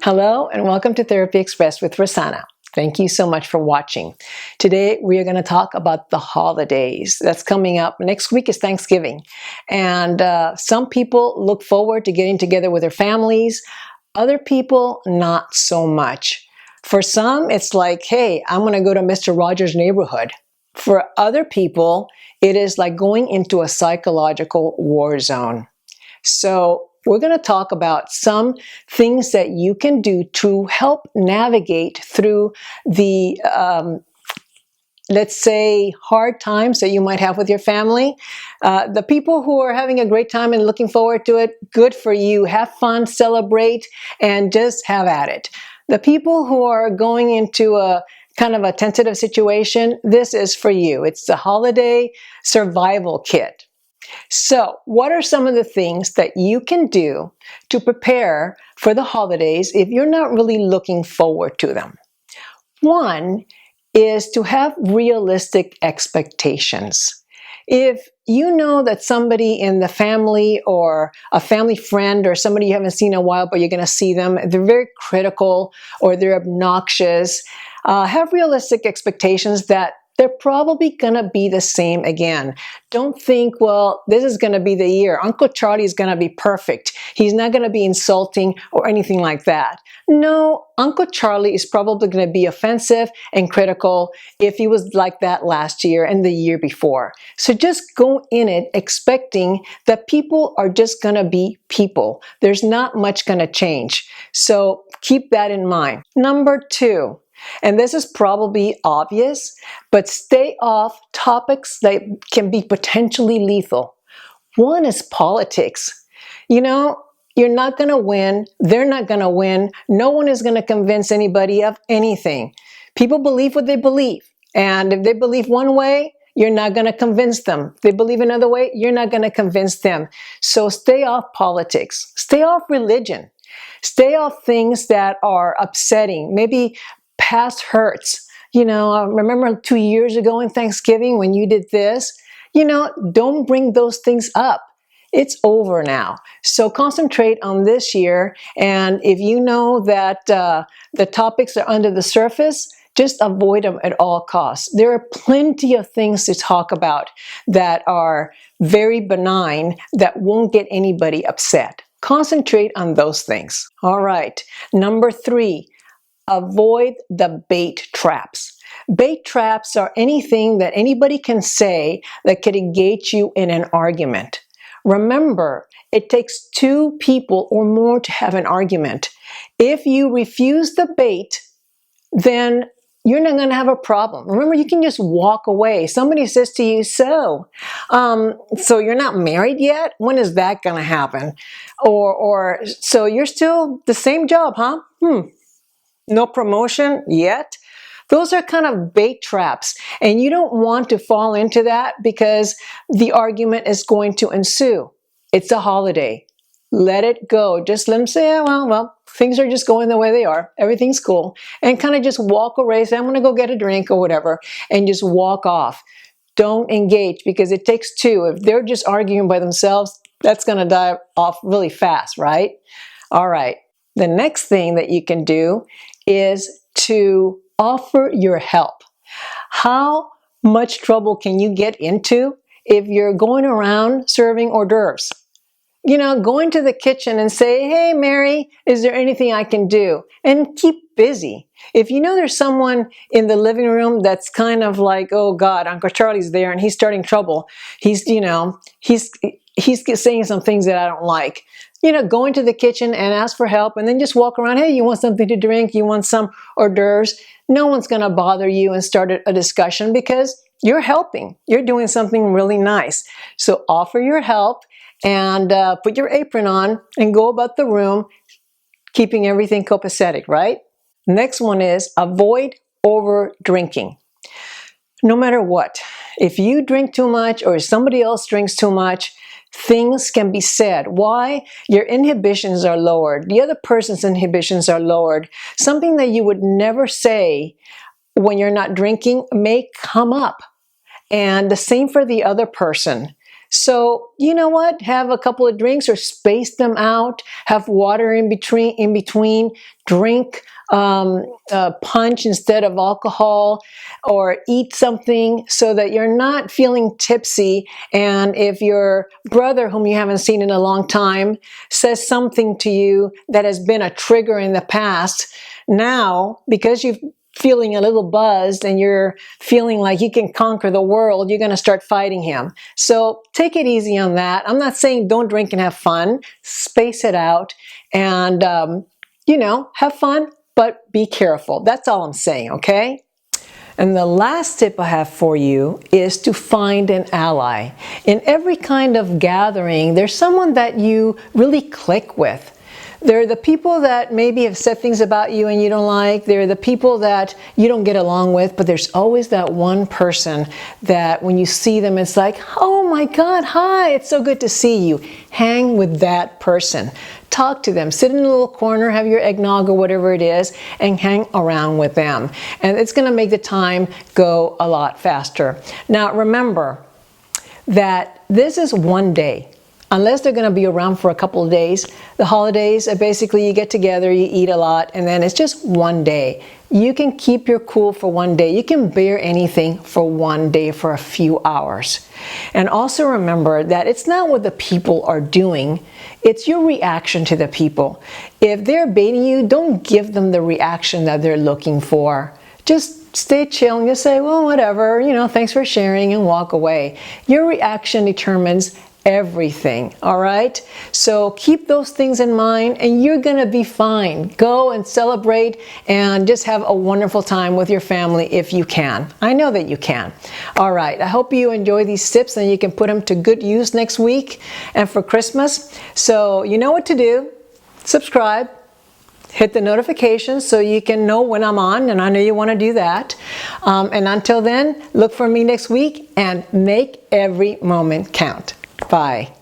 Hello and welcome to Therapy Express with Rosanna. Thank you so much for watching. Today we are going to talk about the holidays that's coming up. Next week is Thanksgiving, and some people look forward to getting together with their families. Other people, not so much. For some, it's like, hey, I'm going to go to Mr. Rogers' neighborhood. For other people, it is like going into a psychological war zone. So we're going to talk about some things that you can do to help navigate through the, let's say, hard times that you might have with your family. The people who are having a great time and looking forward to it, good for you. Have fun, celebrate, and just have at it. The people who are going into a kind of a tentative situation, this is for you. It's the holiday survival kit. So, what are some of the things that you can do to prepare for the holidays if you're not really looking forward to them? One is to have realistic expectations. If you know that somebody in the family or a family friend or somebody you haven't seen in a while but you're going to see them, they're very critical or they're obnoxious, have realistic expectations that they're probably going to be the same again. Don't think, well, this is going to be the year. Uncle Charlie is going to be perfect. He's not going to be insulting or anything like that. No, Uncle Charlie is probably going to be offensive and critical if he was like that last year and the year before. So just go in it expecting that people are just going to be people. There's not much going to change. So keep that in mind. Number two, and this is probably obvious, but stay off topics that can be potentially lethal. One is politics. You know, you're not going to win. They're not going to win. No one is going to convince anybody of anything. People believe what they believe. And if they believe one way, you're not going to convince them. If they believe another way, you're not going to convince them. So stay off politics. Stay off religion. Stay off things that are upsetting. Maybe past hurts. You know, I remember 2 years ago in Thanksgiving when you did this. You know, don't bring those things up. It's over now. So concentrate on this year. And if you know that the topics are under the surface, just avoid them at all costs. There are plenty of things to talk about that are very benign that won't get anybody upset. Concentrate on those things. All right. Number three. Avoid the bait traps. Bait traps are anything that anybody can say that could engage you in an argument. Remember, it takes two people or more to have an argument. If you refuse the bait, then you're not going to have a problem. Remember, you can just walk away. Somebody says to you, so you're not married yet? When is that going to happen? Or so you're still the same job, huh? No promotion yet? Those are kind of bait traps, and you don't want to fall into that because the argument is going to ensue. It's a holiday. Let it go. Just let them say, yeah, well, things are just going the way they are. Everything's cool. And kind of just walk away, say, I'm going to go get a drink or whatever, and just walk off. Don't engage because it takes two. If they're just arguing by themselves, that's going to die off really fast, right? All right. The next thing that you can do is to offer your help. How much trouble can you get into if you're going around serving hors d'oeuvres? You know, going to the kitchen and say, hey, Mary, is there anything I can do? And keep busy. If you know there's someone in the living room that's kind of like, oh God, Uncle Charlie's there and he's starting trouble. He's saying some things that I don't like. You know, go into the kitchen and ask for help and then just walk around. Hey, you want something to drink? You want some hors d'oeuvres? No one's going to bother you and start a discussion because you're helping. You're doing something really nice. So offer your help and put your apron on and go about the room, keeping everything copacetic, right? Next one is avoid over drinking. No matter what, if you drink too much or somebody else drinks too much, things can be said. Why? Your inhibitions are lowered. The other person's inhibitions are lowered. Something that you would never say when you're not drinking may come up. And the same for the other person. So you know what? Have a couple of drinks or space them out. Have water in between. Drink punch instead of alcohol, or eat something so that you're not feeling tipsy. And if your brother, whom you haven't seen in a long time, says something to you that has been a trigger in the past, now, because you're feeling a little buzzed and you're feeling like you can conquer the world, you're going to start fighting him. So take it easy on that. I'm not saying don't drink and have fun. Space it out and, have fun, but be careful. That's all I'm saying, okay? And the last tip I have for you is to find an ally. In every kind of gathering, there's someone that you really click with. They're the people that maybe have said things about you and you don't like. They're the people that you don't get along with, but there's always that one person that when you see them, it's like, oh my God, hi, it's so good to see you. Hang with that person. Talk to them. Sit in a little corner, have your eggnog or whatever it is, and hang around with them. And it's going to make the time go a lot faster. Now, remember that this is one day. Unless they're going to be around for a couple of days. The holidays, basically you get together, you eat a lot, and then it's just one day. You can keep your cool for one day. You can bear anything for one day for a few hours. And also remember that it's not what the people are doing, it's your reaction to the people. If they're baiting you, don't give them the reaction that they're looking for. Just stay chill and just say, well, whatever, thanks for sharing, and walk away. Your reaction determines everything, all right? So keep those things in mind and you're gonna be fine. Go and celebrate and just have a wonderful time with your family if you can. I know that you can. All right, I hope you enjoy these tips and you can put them to good use next week and for Christmas. So you know what to do. Subscribe. Hit the notifications so you can know when I'm on, and I know you want to do that. And until then, look for me next week and make every moment count. Bye.